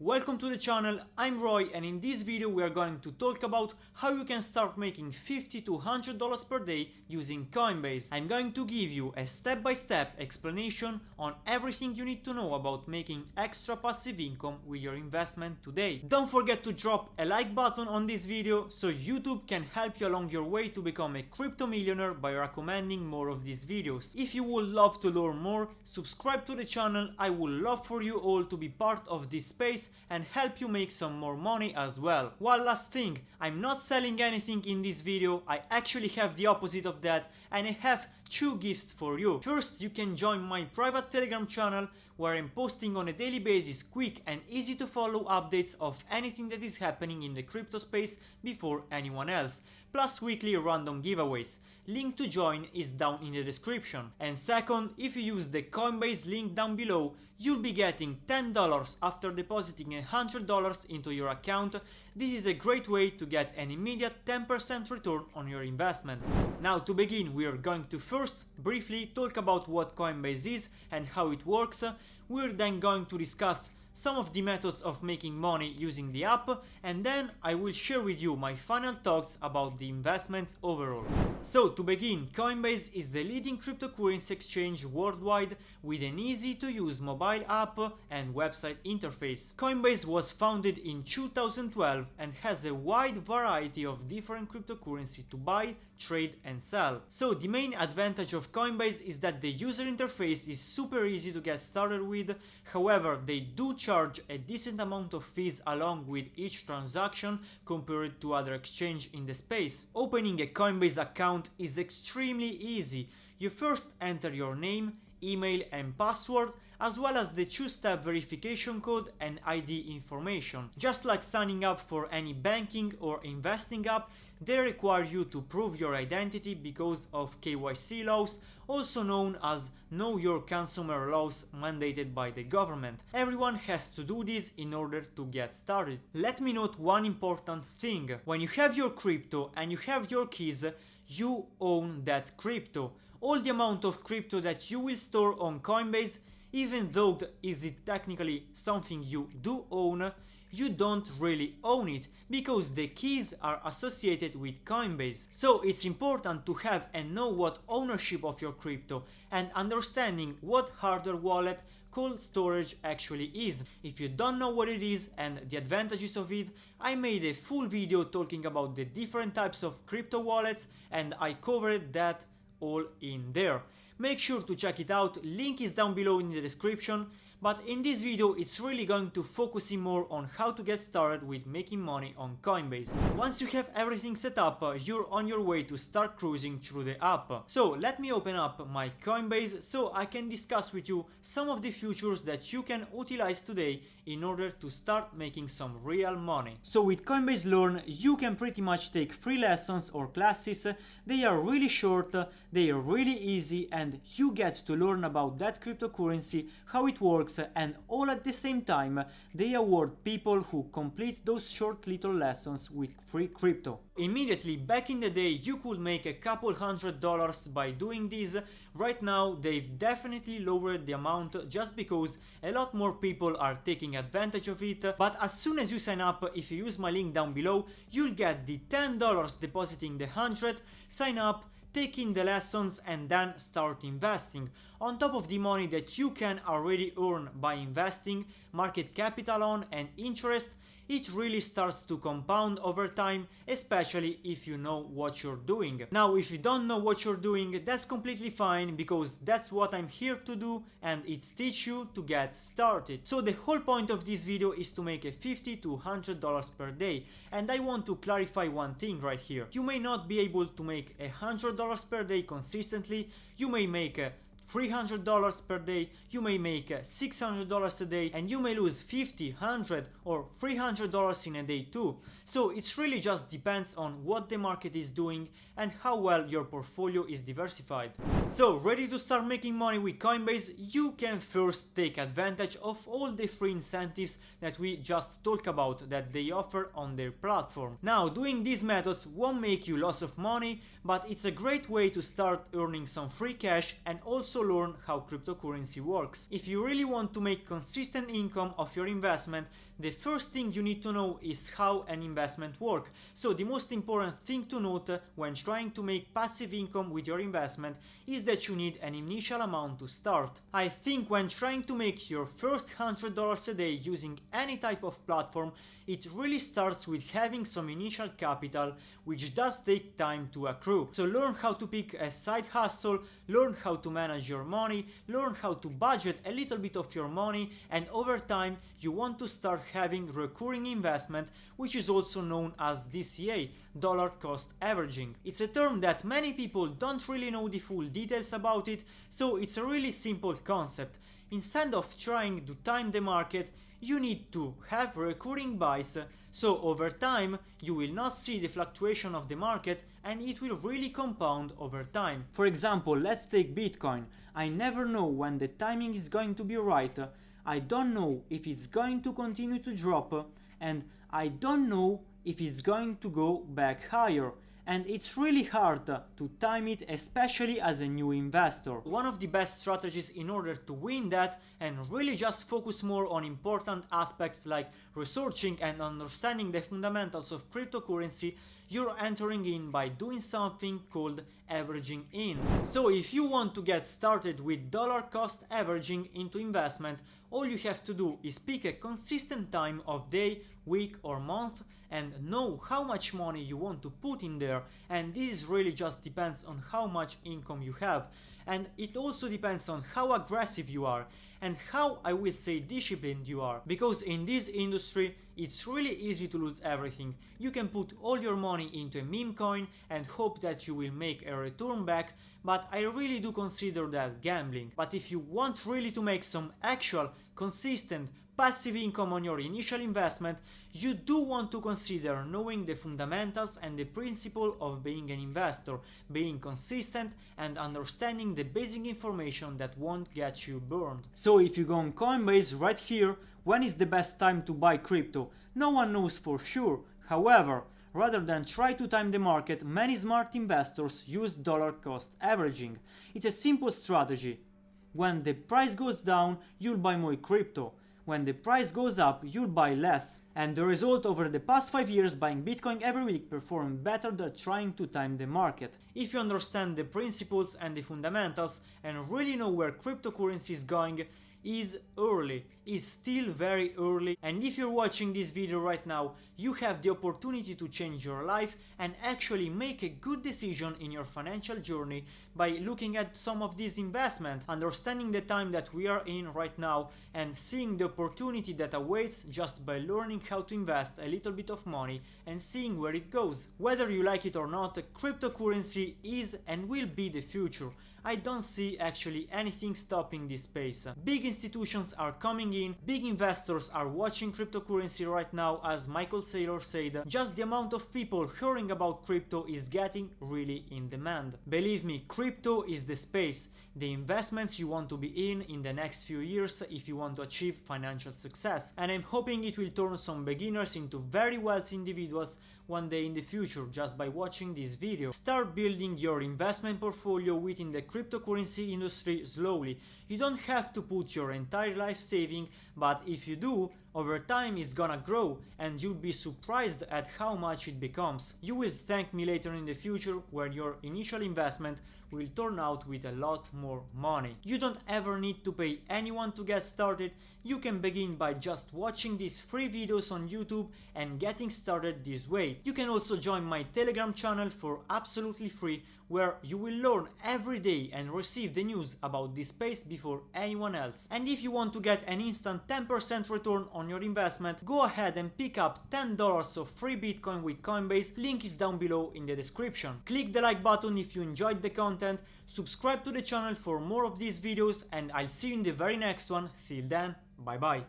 Welcome to the channel, I'm Roy, and in this video we are going to talk about how you can start making $50 to $100 per day using Coinbase. I'm going to give you a step-by-step explanation on everything you need to know about making extra passive income with your investment today. Don't forget to drop a like button on this video so YouTube can help you along your way to become a crypto millionaire by recommending more of these videos. If you would love to learn more, subscribe to the channel. I would love for you all to be part of this space and help you make some more money as well. One last thing, I'm not selling anything in this video. I actually have the opposite of that, and I have two gifts for you. First, you can join my private Telegram channel where I'm posting on a daily basis quick and easy to follow updates of anything that is happening in the crypto space before anyone else, plus weekly random giveaways. Link to join is down in the description. And second, if you use the Coinbase link down below, you'll be getting $10 after depositing $100 into your account. This is a great way to get an immediate 10% return on your investment. Now to begin, we are going to first briefly talk about what Coinbase is and how it works. We're then going to discuss some of the methods of making money using the app, and then I will share with you my final thoughts about the investments overall. So to begin, Coinbase is the leading cryptocurrency exchange worldwide with an easy to use mobile app and website interface. Coinbase was founded in 2012 and has a wide variety of different cryptocurrency to buy, trade and sell. So the main advantage of Coinbase is that the user interface is super easy to get started with. However, they do charge a decent amount of fees along with each transaction compared to other exchanges in the space. Opening a Coinbase account is extremely easy. You first enter your name, email and password, as well as the two-step verification code and ID information. Just like signing up for any banking or investing app, they require you to prove your identity because of KYC laws, also known as Know Your Consumer laws mandated by the government. Everyone has to do this in order to get started. Let me note one important thing. When you have your crypto and you have your keys, you own that crypto. All the amount of crypto that you will store on Coinbase, even though is it technically something you do own, you don't really own it because the keys are associated with Coinbase. So it's important to have and know what ownership of your crypto and understanding what hardware wallet cold storage actually is. If you don't know what it is and the advantages of it, I made a full video talking about the different types of crypto wallets and I covered that all in there. Make sure to check it out, link is down below in the description. But in this video, it's really going to focus more on how to get started with making money on Coinbase. Once you have everything set up, you're on your way to start cruising through the app. So let me open up my Coinbase so I can discuss with you some of the features that you can utilize today in order to start making some real money. So with Coinbase Learn, you can pretty much take free lessons or classes. They are really short, they are really easy, and you get to learn about that cryptocurrency, how it works, and all at the same time. They award people who complete those short little lessons with free crypto. Immediately, back in the day, you could make a couple $100 by doing this. Right now, they've definitely lowered the amount just because a lot more people are taking advantage of it. But as soon as you sign up, if you use my link down below, you'll get the $10 depositing the 100, sign up, take in the lessons and then start investing. On top of the money that you can already earn by investing, market capital on and interest, it really starts to compound over time, especially if you know what you're doing. Now, if you don't know what you're doing, that's completely fine because that's what I'm here to do, and it's teach you to get started. So the whole point of this video is to make a $50 to $100 per day, and I want to clarify one thing right here. You may not be able to make $100 per day consistently. You may make $300 per day, you may make $600 a day, and you may lose $50, $100 or $300 in a day too. So it's really just depends on what the market is doing and how well your portfolio is diversified. So ready to start making money with Coinbase? You can first take advantage of all the free incentives that we just talked about that they offer on their platform. Now, doing these methods won't make you lots of money, but it's a great way to start earning some free cash and also learn how cryptocurrency works. If you really want to make consistent income of your investment, the first thing you need to know is how an investment works. So the most important thing to note when trying to make passive income with your investment is that you need an initial amount to start. I think when trying to make your first $100 a day using any type of platform, it really starts with having some initial capital, which does take time to accrue. So learn how to pick a side hustle, learn how to manage your money, learn how to budget a little bit of your money, and over time you want to start having recurring investment, which is also known as DCA, dollar cost averaging. It's a term that many people don't really know the full details about it, so it's a really simple concept. Instead of trying to time the market, you need to have recurring buys, so over time you will not see the fluctuation of the market and it will really compound over time. For example, let's take Bitcoin. I never know when the timing is going to be right. I don't know if it's going to continue to drop, and I don't know if it's going to go back higher. And it's really hard to time it, especially as a new investor. One of the best strategies in order to win that and really just focus more on important aspects like researching and understanding the fundamentals of cryptocurrency, you're entering in by doing something called averaging in. So if you want to get started with dollar cost averaging into investment, all you have to do is pick a consistent time of day, week or month and know how much money you want to put in there, and this really just depends on how much income you have, and it also depends on how aggressive you are and how, I will say, disciplined you are, because in this industry it's really easy to lose everything. You can put all your money into a meme coin and hope that you will make a return back, but I really do consider that gambling. But if you want really to make some actual, consistent, passive income on your initial investment, you do want to consider knowing the fundamentals and the principle of being an investor, being consistent and understanding the basic information that won't get you burned. So if you go on Coinbase right here, when is the best time to buy crypto? No one knows for sure. However, rather than try to time the market, many smart investors use dollar cost averaging. It's a simple strategy. When the price goes down, you'll buy more crypto. When the price goes up, you'll buy less. And the result over the past 5 years, buying Bitcoin every week performed better than trying to time the market. If you understand the principles and the fundamentals and really know where cryptocurrency is going, is still very early, and if you're watching this video right now, you have the opportunity to change your life and actually make a good decision in your financial journey by looking at some of these investments, understanding the time that we are in right now and seeing the opportunity that awaits just by learning how to invest a little bit of money and seeing where it goes. Whether you like it or not, cryptocurrency is and will be the future. I don't see actually anything stopping this pace. Big institutions are coming in, big investors are watching cryptocurrency right now, as Michael Saylor said. Just the amount of people hearing about crypto is getting really in demand. Believe me, crypto is the space, the investments you want to be in the next few years if you want to achieve financial success. And I'm hoping it will turn some beginners into very wealthy individuals one day in the future just by watching this video. Start building your investment portfolio within the cryptocurrency industry slowly. You don't have to put your entire life saving, but if you do, over time it's gonna grow and you'll be surprised at how much it becomes. You will thank me later in the future where your initial investment will turn out with a lot more money. You don't ever need to pay anyone to get started. You can begin by just watching these free videos on YouTube and getting started this way. You can also join my Telegram channel for absolutely free, where you will learn every day and receive the news about this space before anyone else. And if you want to get an instant 10% return on your investment, go ahead and pick up $10 of free Bitcoin with Coinbase. Link is down below in the description. Click the like button if you enjoyed the content, subscribe to the channel for more of these videos, and I'll see you in the very next one. Till then, bye bye.